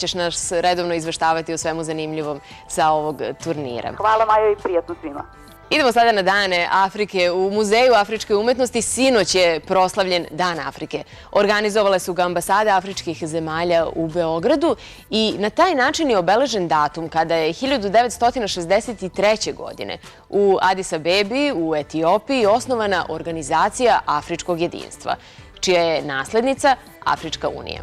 ćeš nas redovno izveštavati o svemu zanimljivom sa ovog turnira. Hvala Majo i prijatno svima. Idemo sada na Dane Afrike. U Muzeju afričke umetnosti sinoć je proslavljen Dan Afrike. Organizovale su ga ambasade afričkih zemalja u Beogradu i na taj način je obeležen datum kada je 1963. godine u Adis Abebi u Etiopiji osnovana Organizacija afričkog jedinstva, čija je naslednica Afrička unija.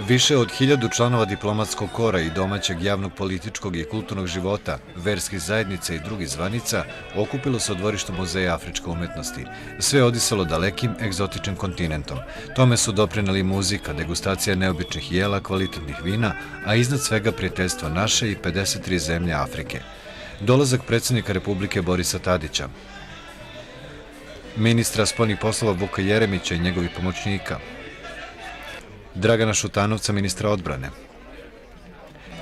Više od 1000 članova diplomatskog kora i domaćeg javnog političkog i kulturnog života, verskih zajednica i drugih zvanica okupilo se u dvorištu Muzeja afričke umetnosti. Sve odisalo dalekim, egzotičnim kontinentom. Tome su doprineli muzika, degustacija neobičnih jela, kvalitetnih vina, a iznad svega prijateljstvo naše i 53 zemlje Afrike. Dolazak predsjednika Republike Borisa Tadića, ministra spoljnih poslova Vuka Jeremića i njegovih pomoćnika, Dragana Šutanovca, ministra odbrane.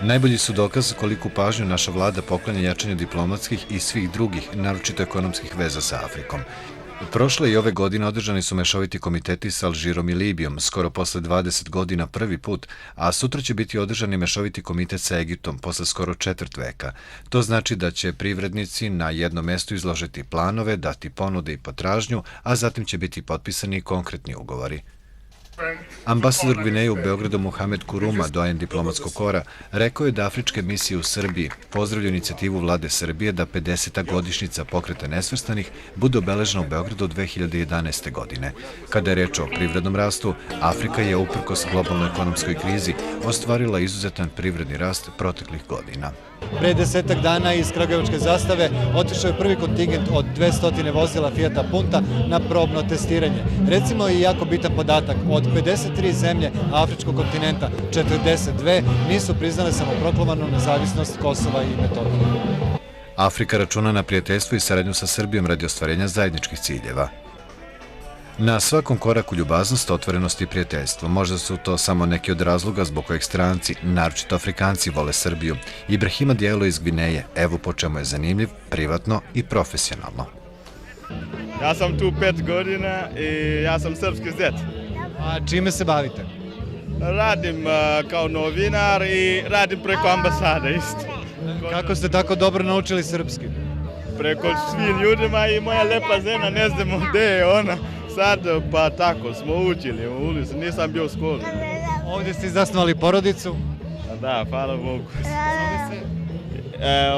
Najbolji su dokaz koliku pažnju naša vlada poklanja jačanju diplomatskih i svih drugih, naročito ekonomskih veza sa Afrikom. Prošle i ove godine održani su mešoviti komiteti sa Alžirom i Libijom, skoro posle 20 godina prvi put, a sutra će biti održani mešoviti komitet sa Egiptom posle skoro četvrt veka. To znači da će privrednici na jednom mestu izložiti planove, dati ponude i potražnju, a zatim će biti potpisani konkretni ugovori. Ambasador Gvineje u Beogradu Mohamed Kuruma, doajen diplomatskog kora, rekao je da afričke misije u Srbiji pozdravljaju inicijativu vlade Srbije da 50. godišnjica Pokreta nesvrstanih bude obeležena u Beogradu 2011. godine. Kada je reč o privrednom rastu, Afrika je uprkos globalnoj ekonomskoj krizi ostvarila izuzetan privredni rast proteklih godina. Pre 10 dana iz Kragujevačke zastave otišao je prvi kontingent od 200 vozila Fijata Punta na probno testiranje. Recimo i jako bitan podatak, od 53 zemlje afričkog kontinenta, 42 nisu priznale samoproklamovanu nezavisnost Kosova i Metohije. Afrika računa na prijateljstvo i saradnju sa Srbijom radi ostvarenja zajedničkih ciljeva. Na svakom koraku ljubaznost, otvorenost i prijateljstvo. Možda su to samo neki od razloga zbog kojeg stranci, naročito Afrikanci, vole Srbiju. Ibrahima Dijelo iz Gvineje, evo po čemu je zanimljiv, privatno i profesionalno. Ja sam tu 5 godina i ja sam srpski zet. A čime se bavite? Radim kao novinar i radim preko ambasade isto. Kako ste tako dobro naučili srpski? Preko svim ljudima i moja lepa žena, ne znamo gde je ona. Sad pa tako smo učili u ulici, nisam bio u školi. Ovdje ste zasnovali porodicu? Da, hvala Bogu.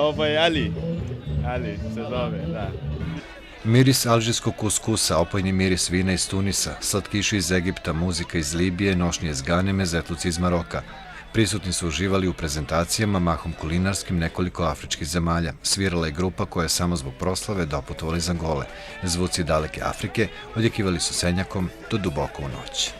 Ovo je Ali se zove, da. Miris alžirskog kuskusa, opojni miris vina iz Tunisa, slatkiši iz Egipta, muzika iz Libije, nošnje iz Gane, mezetluci iz Maroka. Prisutni su uživali u prezentacijama, mahom kulinarskim, nekoliko afričkih zemalja. Svirala je grupa koja je samo zbog proslave doputovali iz Angole. Zvuci daleke Afrike odjekivali su senjakom do duboko u noć.